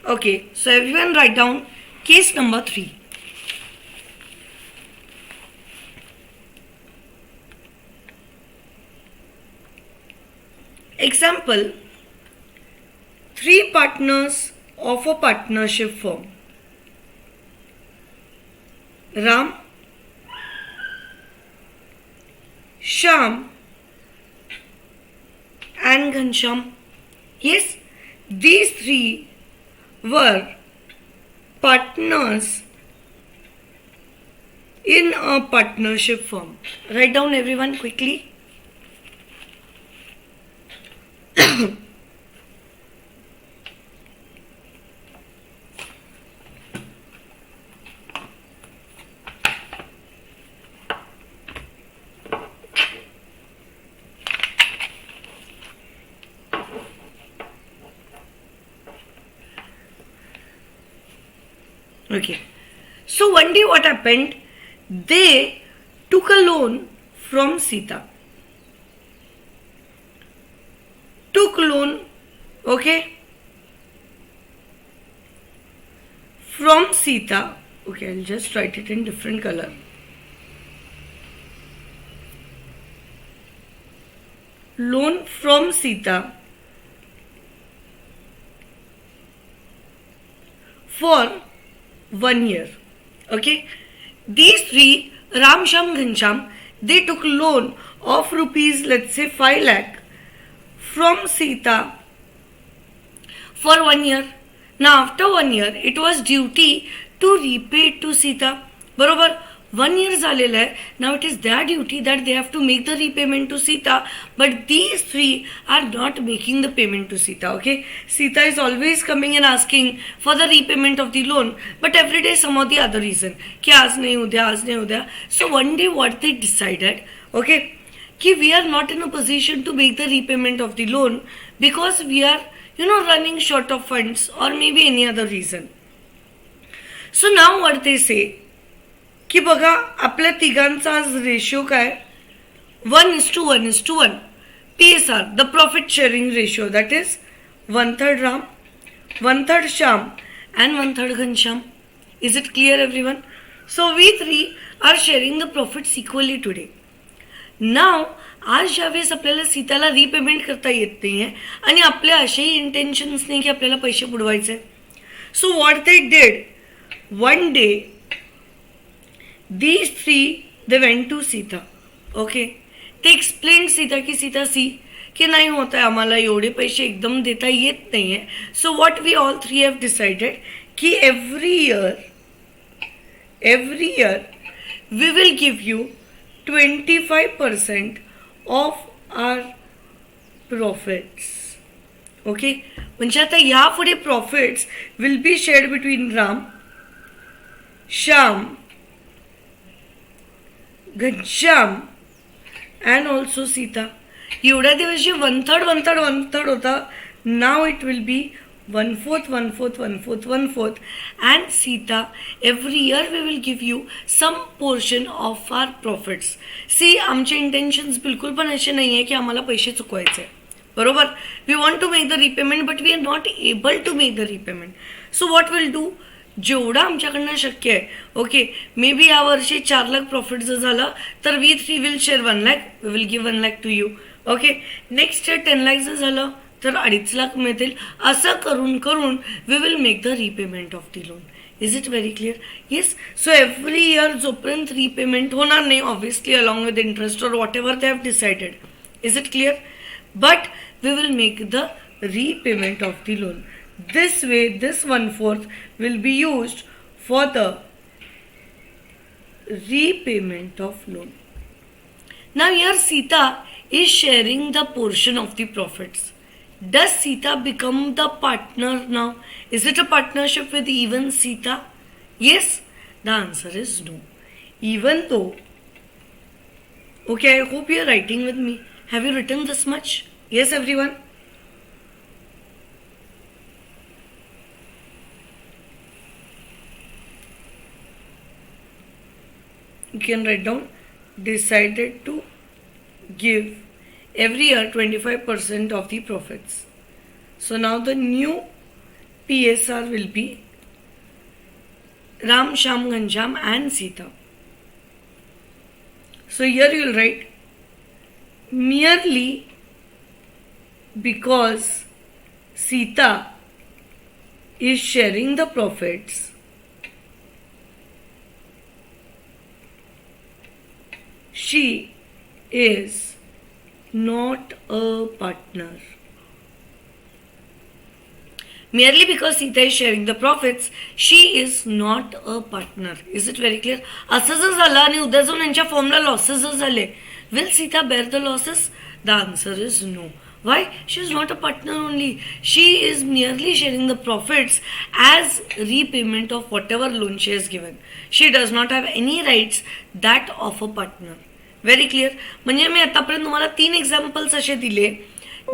Okay, so everyone write down case number 3. Example, 3 partners of a partnership firm. Ram, Shyam and Ghanshyam. Yes, these 3 were partners in a partnership firm. Write down everyone quickly. Okay. So one day what happened? They took a loan from Sita. Took loan, okay, from Sita. Okay, I'll just write it in different color. Loan from Sita for 1 year. Okay, these 3, Ram, Shyam, Ghanshyam, they took loan of rupees, let's say 5 lakh from Sita for 1 year. Now after 1 year, it was duty to repay it to Sita. बरोबर, 1 year झालेलं आहे. Now it is their duty that they have to make the repayment to Sita, but these 3 are not making the payment to Sita. Okay, Sita is always coming and asking for the repayment of the loan, but every day some or the other reason कि आज नहीं उद्या. So one day what they decided, okay, कि we are not in a position to make the repayment of the loan because we are running short of funds or maybe any other reason. So now what they say की बघा आपल्या तिघांचा आज ratio काय 1:1:1. PSR, the profit sharing ratio, that is 1/3 Ram, 1/3 Shyam and 1/3 Ghanshyam. Is it clear everyone? So we 3 are sharing the profits equally today. Now आज ज्यावेळेस आपल्याला सीताला repayment करता येत नाही आहे आणि आपले असेही इंटेन्शन्स नाही की आपल्याला पैसे बुडवायचे. So what they did, one day these 3 they went to Sita. Okay, they explained Sita की सीता सी की नाही होत आहे, आम्हाला एवढे पैसे एकदम देता येत नाही आहे. So what we all 3 have decided की every year we will give you 25% of our profits. Okay, म्हणजे आता यापुढे profits will be shared between Ram, Shyam, Ghanshyam and also Sita. एवढ्या दिवस जे 1/3 होता, now it will be 1/4 and Sita, every year we will give you some portion of our profits. See, आमचे intentions बिलकुल पण असे नाही आहे की आम्हाला पैसे चुकवायचे. बरोबर, we want to make the repayment but we are not able to make the repayment. So what we'll do, जेवढं आमच्याकडनं शक्य आहे, ओके, मे बी यावर्षी 4 लाख प्रॉफिट जर झालं तर we 3 will share 1 lakh, we will give 1 lakh to you. Okay, next year 10 lakh जर झालं तर 2.5 लाख मिळतील. असं करून we will make the repayment of the loan. Is it very clear? Yes. So every year जोपर्यंत रिपेमेंट होणार नाही, ऑब्व्हियसली अलॉंग विथ इंटरेस्ट और whatever they have decided. Is it clear? But we will make the repayment of the loan. This way, this 1/4 will be used for the repayment of loan. Now here Sita is sharing the portion of the profits. Does Sita become the partner now? Is it a partnership with even Sita? Yes? The answer is no. Even though, okay, I hope you are writing with me. Have you written this much? Yes, everyone? You can write down, decided to give every year 25% of the profits. So now the new PSR will be Ram, Sham, Ghanshyam and Sita. So here you will write merely because Sita is sharing the profits, she is not a partner. Merely because Sita is sharing the profits, she is not a partner. Is it very clear? असं जर झालं आणि उद्या जाऊन यांच्या फॉर्मला losses जर झाले, will Sita bear the losses? The answer is no. Why? She is not a partner only. She is merely sharing the profits as repayment of whatever loan she has given. She does not have any rights that of a partner. Very clear? म्हणजे मी आतापर्यंत तुम्हाला 3 examples असे दिले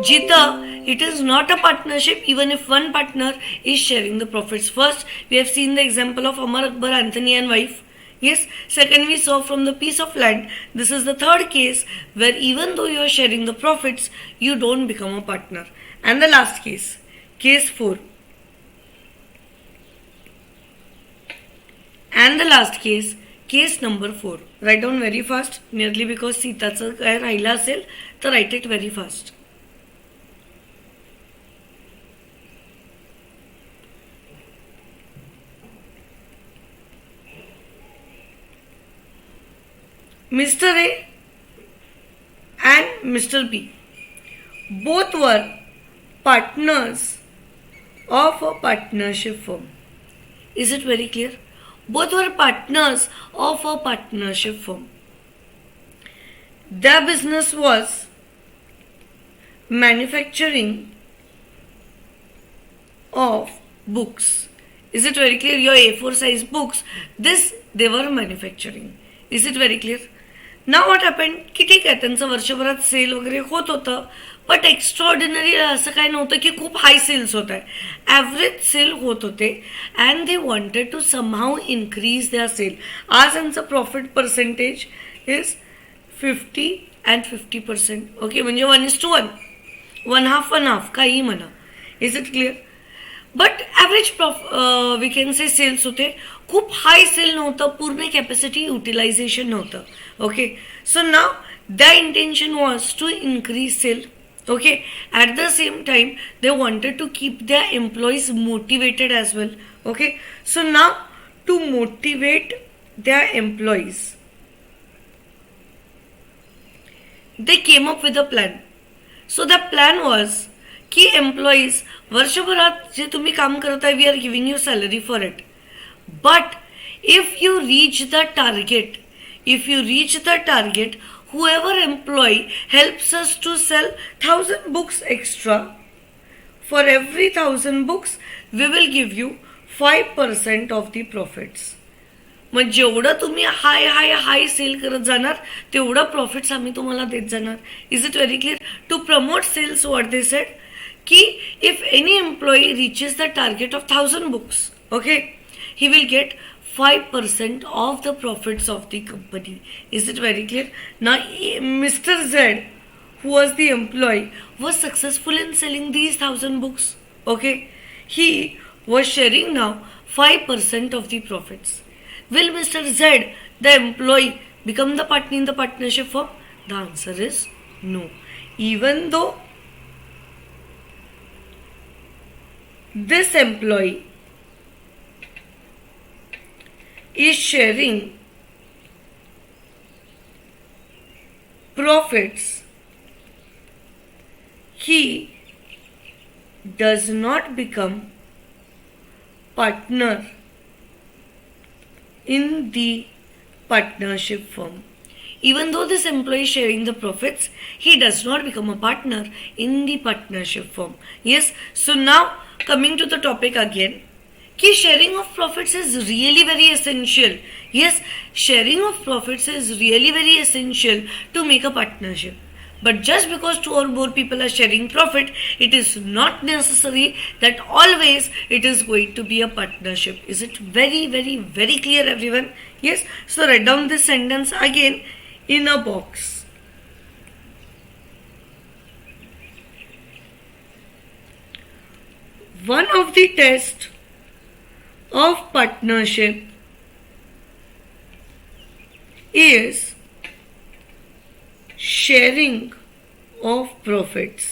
जिथं it is not a partnership even if one partner is sharing the profits. First, we have seen the example of Amar Akbar, Anthony and wife. Yes. Second, we saw from the piece of land. This is the third case where even though you are sharing the profits, you don't become a partner. And the last case, case 4. And the last case, case number 4. Write down very fast. Merely because सीताचं काय राहिलं असेल तर write it very fast. Mr. A and Mr. B both were partners of a partnership firm. Is it very clear? Both were partners of a partnership firm. Their business was manufacturing of books. Is it very clear? Your A4 size books, this they were manufacturing. Is it very clear? Now what happened की ठीक आहे त्यांचं वर्षभरात cell वगैरे होत होतं but extraordinary असं काय नव्हतं की खूप हाय सेल्स होत आहे ॲव्हरेज सेल होत होते and they wanted to somehow increase their sale आज यांचं profit percentage is 50 and 50%. Okay म्हणजे 1:1 1/2 काही म्हणा. Is it clear? But average we can say sales होते खूप हाय सेल नव्हतं पूर्ण कॅपॅसिटी युटिलायझेशन नव्हतं. Okay so now the intention was to increase sale. Okay, at the same time they wanted to keep their employees motivated as well. Okay, so now to motivate their employees they came up with a plan. So the plan was की employees वर्षभरात जे तुम्ही काम करत आहे we are giving you salary for it, but if you reach the target, whoever employee helps us to sell 1,000 books extra, for every 1,000 books we will give you 5% of the profits. मग जेवढं तुम्ही हाय cell करत जाणार तेवढं profits आम्ही तुम्हाला देत जाणार. Is it very clear? To promote sales what they said की if any employee reaches the target of 1,000 books, okay, he will get 5% of the profits of the company. Is it very clear? Now Mr. Z, who was the employee, was successful in selling these 1,000 books. Okay, he was sharing now 5% of the profits. Will Mr. Z, the employee, become the partner in the partnership firm? The answer is no. Even though this employee is sharing profits, he does not become partner in the partnership firm. Even though this employee is sharing the profits, he does not become a partner in the partnership firm. Yes, so now coming to the topic again, कि sharing of profits is really very essential. Yes, sharing of profits is really very essential to make a partnership. But just because 2 or more people are sharing profit, it is not necessary that always it is going to be a partnership. Is it very, very, very clear, everyone? Yes, so write down this sentence again in a box. One of the tests of partnership is sharing of profits.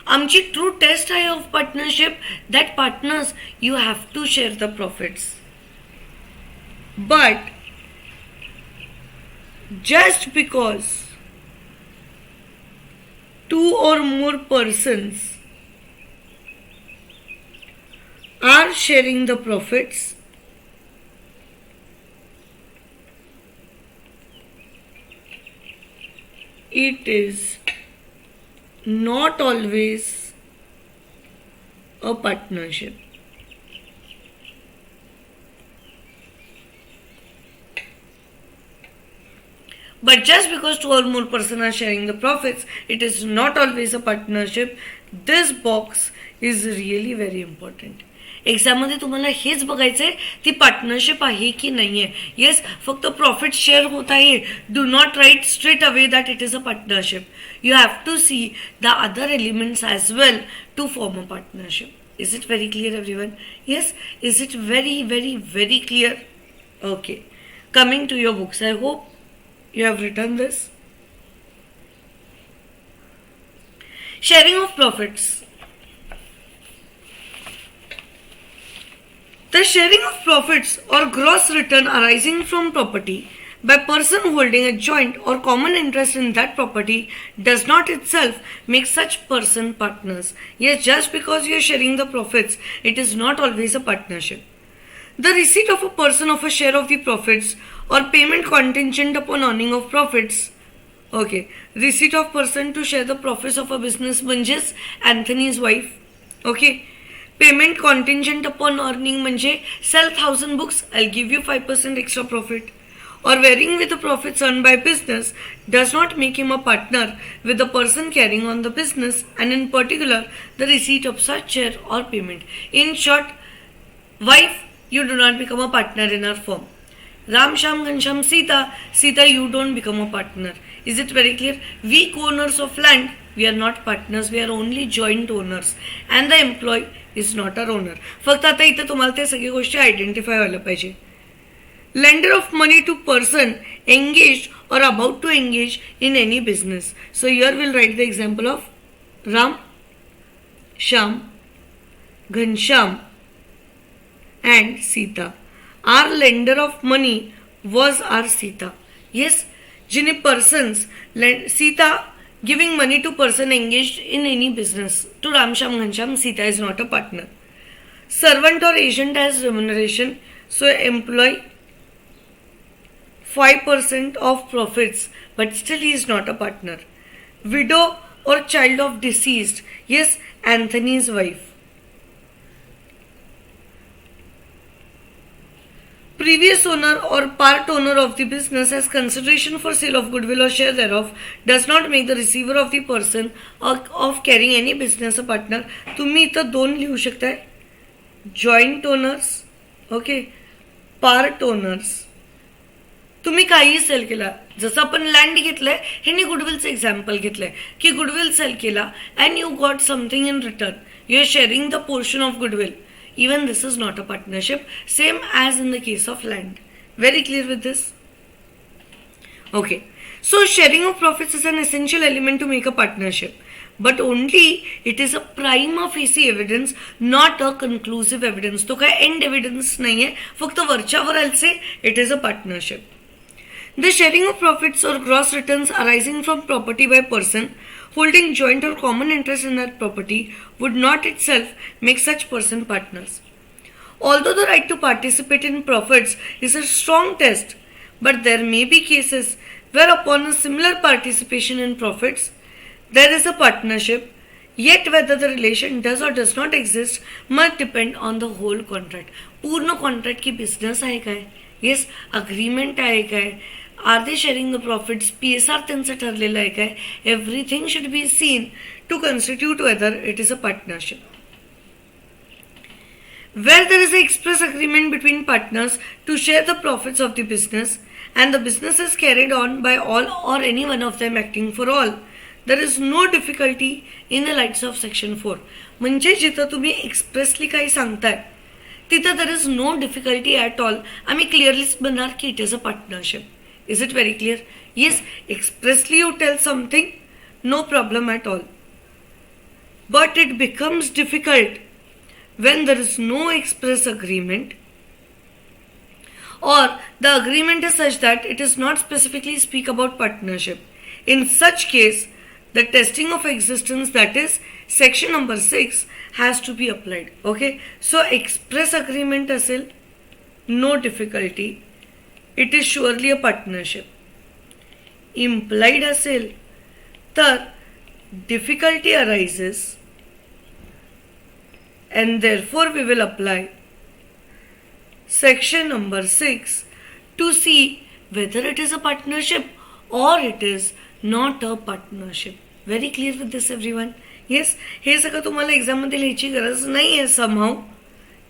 आमची true test आहे of partnership that partners you have to share the profits. But just because two or more persons are sharing the profits, it is not always a partnership. But just because two or more persons are sharing the profits, it is not always a partnership. This box is really very important. एक्झाममध्ये तुम्हाला हेच बघायचंय ती partnership आहे की नाहीये. Yes, फक्त profit share होत आहे. Do not write straight away that it is a partnership. You have to see the other elements as well to form a partnership. Is it very clear everyone? Yes, is it very very very clear? Okay, coming to your books. I hope you have written this. Sharing of profits. The sharing of profits or gross return arising from property by person holding a joint or common interest in that property does not itself make such person partners. Yes, just because you are sharing the profits, it is not always a partnership. The receipt of a person of a share of the profits or payment contingent upon earning of profits. Okay, receipt of person to share the profits of a business म्हणजेच Anthony's wife. Okay, payment contingent upon earning म्हणजे sell 1000 books, I'll give you 5% extra profit. Or varying with the profits earned by business does not make him a partner with the person carrying on the business, and in particular the receipt of such share or payment. In short, wife, you do not become a partner in our firm. Ram, Sham, Ghansham, Sita, Sita, you don't become a partner. Is it very clear? We co-owners of land, we are not partners, we are only joint owners. And the employee is not our owner. फक्त आता इथे तुम्हाला ते सगळी गोष्टी identify व्हायला पाहिजे. Lender of money to person engaged or about to engage in any business. So here we'll write the example of Ram, Sham, Ghansham and Sita. Our lender of money was our Sita. Yes, जिन्हें persons, Sita giving money to person engaged in any business. To Ram, Sham, Ghansham, Sita is not a partner. Servant or agent as remuneration. So employee 5% of profits, but still he is not a partner. Widow or child of deceased. Yes, Anthony's wife. Previous owner or part owner of the business as consideration for sale of goodwill or share thereof does not make the receiver of the person of carrying any business a partner. तुम्ही इथं दोन लिहू शकताय, joint owners, okay, part owners. तुम्ही काही cell केला, जसं आपण लँड घेतलंय, ह्यांनी गुडविलचं एक्झाम्पल घेतलंय की गुडविल सेल केला and you got something in return, you are sharing the portion of goodwill. Even this is not a partnership, same as in the case of land. Very clear with this? Okay, so sharing of profits is an essential element to make a partnership, but only it is a prima facie evidence, not a conclusive evidence. तो काय end evidence नाही आहे, फक्त वरच्यावर आलसे it is a partnership. The sharing of profits or gross returns arising from property by person holding joint or common interest in that property would not itself make such person partners. Although the right to participate in profits is a strong test, but there may be cases where upon a similar participation in profits, there is a partnership, yet whether the relation does or does not exist must depend on the whole contract. पूर्ण contract की business आहे काय? Yes, agreement आहे काय? Are they sharing the profits? PSR त्यांचं ठरलेलं आहे काय? Everything should be seen to constitute whether it is a partnership. Where there is an express agreement between partners to share the profits of the business and the business is carried on by all or any one of them acting for all, there is no difficulty in the lights of section 4. म्हणजे जिथं तुम्ही expressly काही सांगताय तिथं there is no difficulty at all. आम्ही क्लिअरलीच म्हणणार की it is a partnership. Is it very clear? Yes, expressly you tell something, no problem at all. But it becomes difficult when there is no express agreement, or the agreement is such that it is not specifically speak about partnership. In such case, the testing of existence, that is section number 6, has to be applied. Okay, so express agreement asil, no difficulty, it is surely a partnership. Implied asil तर difficulty arises, and therefore we will apply section number 6 to see whether it is a partnership or it is not a partnership. Very clear with this everyone? Yes, हे सगळं तुम्हाला एक्झाममध्ये लिहायची गरज नाही आहे somehow.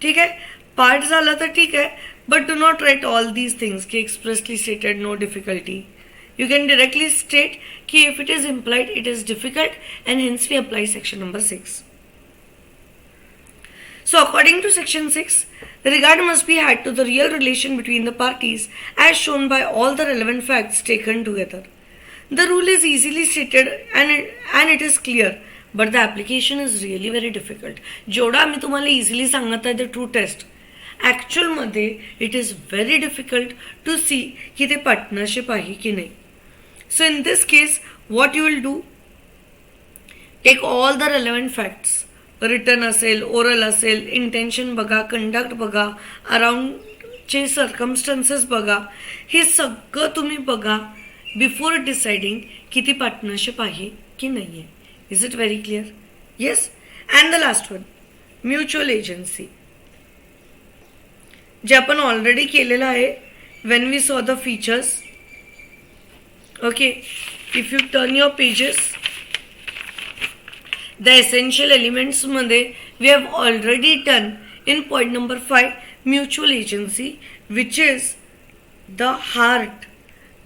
ठीक आहे, पार्ट झाला तर ठीक आहे, but do not write all these things की expressly stated no difficulty. You can directly state कि if it is implied, it is difficult, and hence we apply section number 6. So according to section 6, regard must be had to the real relation between the parties as shown by all the relevant facts taken together. The rule is easily stated and it is clear, but the application is really very difficult. जेवढा आम्ही तुम्हाला easily सांगत आहे the true test, actual मध्ये it is very difficult to see की ते partnership आहे की नाही. So in this case, what you will do, take all the relevant facts, written असेल, oral असेल, intention बघा, conduct बघा, अराउंडचे circumstances बघा, हे सगळं तुम्ही बघा बिफोर डिसाइडिंग की ती पार्टनरशिप आहे की नाही आहे. Is it very clear? Yes. And the last one, mutual agency, जे आपण ऑलरेडी केलेलं आहे when we saw the features. Okay, if you turn your pages, the essential elements मध्ये we have already done in point number 5 mutual agency, which is the heart,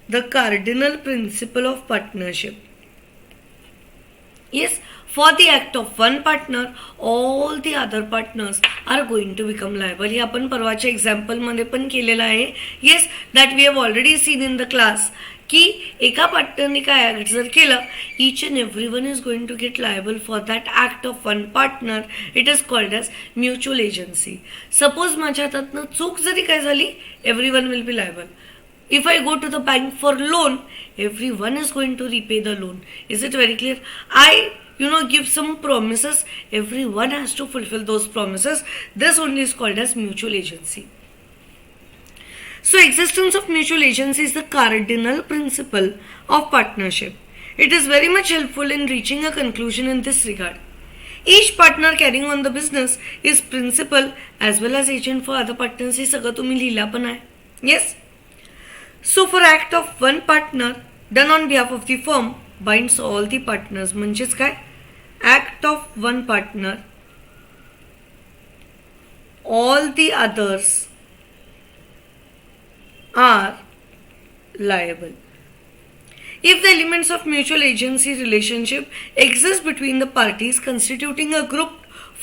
the cardinal principle of partnership. Yes, for the act of one partner, all the other partners are going to become liable. हे आपण परवाच्या example मध्ये पण केलेलं आहे. Yes, that we have already seen in the class की एका पार्टनरने काय act जर केलं, each and everyone is going to get liable for that act of one partner. It is called as mutual agency. Suppose माझ्या हातातनं चूक जरी काय झाली, everyone will be liable. If I go to the bank for loan, everyone is going to repay the loan. Is it very clear? I give some promises, everyone has to fulfill those promises. This only is called as mutual agency. So existence of mutual agency is the cardinal principle of partnership. It is very much helpful in reaching a conclusion in this regard. Each partner carrying on the business is principal as well as agent for other partners. हे सगळं तुम्ही लिहिला पण आहे. Yes. So for act of one partner done on behalf of the firm binds all the partners. म्हणजेच काय? Act of one partner, all the others are liable. If the elements of mutual agency relationship exist between the parties constituting a group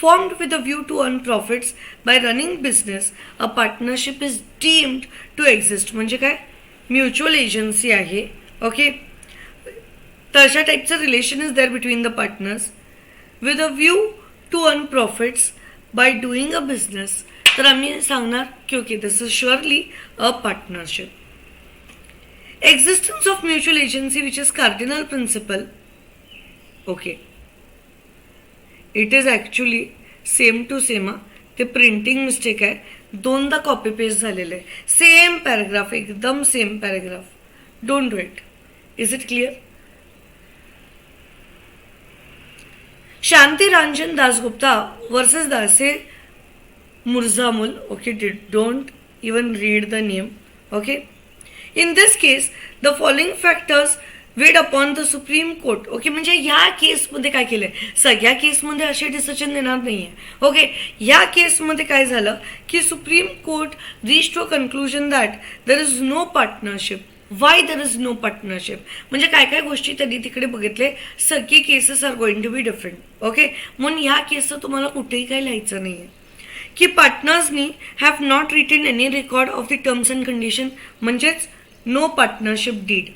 formed with a view to earn profits by running business, a partnership is deemed to exist. म्हणजे काय? Mutual agency आहे. Okay, तशा टाईपचं relation is there between the partners with a view to earn profits by doing a business. तर आम्ही सांगणार की okay, this is surely a partnership. Existence of mutual agency which is cardinal principle. Okay, it is actually same to same. ते printing mistake आहे, दोनदा copy paste झालेलं आहे. Same paragraph, एकदम same paragraph. Don't do it. Is it clear? Shanti Ranjan Dasgupta versus दासे मुर्जामुल. Okay, don't even read the name. Okay, in this case the following factors weighed upon the supreme court. Okay, म्हणजे ह्या केसमध्ये काय केलंय, सगळ्या केसमध्ये असे डिसिजन देणार नाहीये. ओके, ह्या केसमध्ये काय झालं की supreme court reach to a conclusion that there is no partnership. Why there is no partnership, म्हणजे काय काय गोष्टी त्यांनी तिकडे बघितले. सगळी cases are going to be different. Okay, म्हणून ह्या केसचं तुम्हाला कुठेही काही लिहायचं नाही आहे की पार्टनर्सनी have not written any record of the terms and condition, म्हणजेच नो पार्टनरशिप डीड.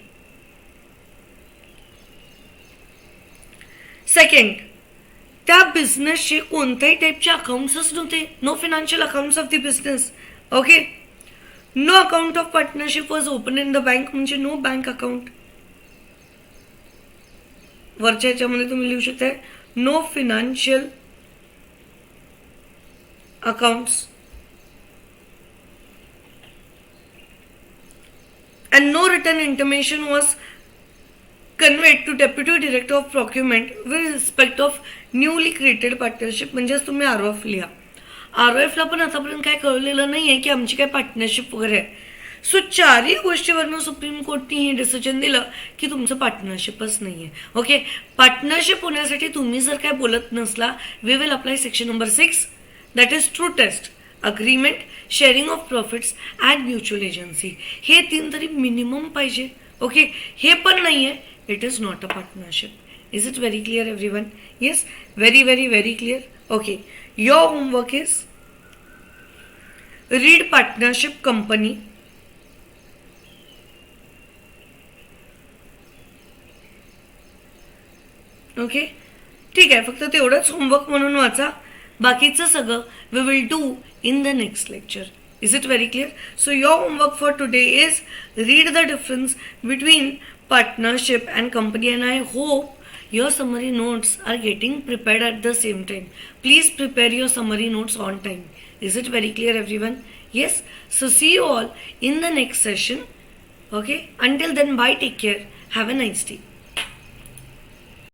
सेकंड, त्या बिझनेसचे कोणत्याही टाईपचे अकाउंट्सच नव्हते. No financial accounts of the business. Okay, no account of partnership was open in the bank, म्हणजे नो बँक अकाउंट. वरच्या ह्याच्यामध्ये तुम्ही लिहू शकता no financial accounts and no written intimation was conveyed to Deputy Director of Procurement with respect of newly created partnership. म्हणजेच तुम्ही ROF लिहा. ROFला पण आतापर्यंत काय कळलेलं नाही आहे की आमची काय पार्टनरशिप वगैरे आहे. सो चारही गोष्टीवरनं सुप्रीम कोर्टने हे डिसिजन दिलं की तुमचं पार्टनरशिपच नाही आहे. ओके, पार्टनरशिप होण्यासाठी तुम्ही जर काय बोलत नसला, we will apply section number 6, that is true test, agreement, sharing of profits and mutual agency. हे 3 तरी मिनिमम पाहिजे. ओके, हे पण नाही आहे, it is not a partnership. Is it very clear everyone? Yes, very very very clear. Okay, your homework is read partnership company. Okay, ठीक आहे, फक्त तेवढंच होमवर्क म्हणून वाचा. बाकीचं सगळं we will do in the next lecture. Is it very clear? So your homework for today is read the difference between partnership and company, and I hope your summary notes are getting prepared at the same time. Please prepare your summary notes on time. Is it very clear everyone? Yes. So see you all in the next session. Okay. Until then, bye. Take care. Have a nice day.